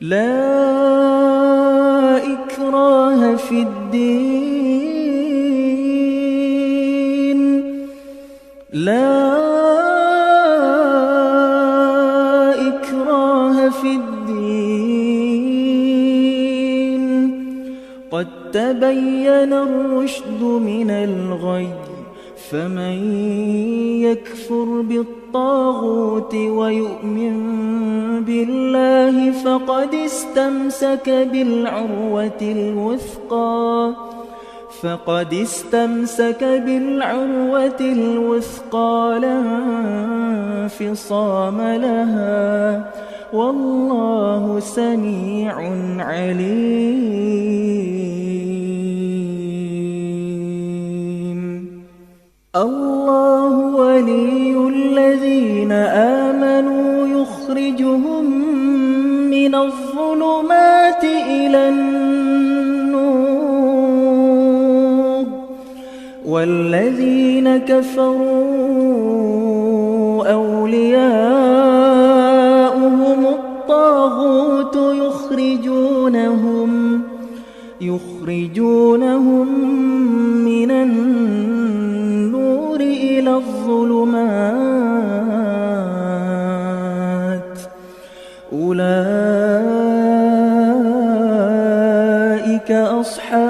لا إكراه في الدين لا إكراه في الدين قد تبين الرشد من الغي فمن يكفر بالطاغوت ويؤمن بالله فقد استمسك بالعروة الوثقى لا انفصام لها والله سميع عليم. الله ولي الذين آمنوا يخرجهم من الظلمات إلى النور والذين كفروا أولياؤهم الطاغوت يخرجونهم من النور إلى الظلمات أولئك أصحاب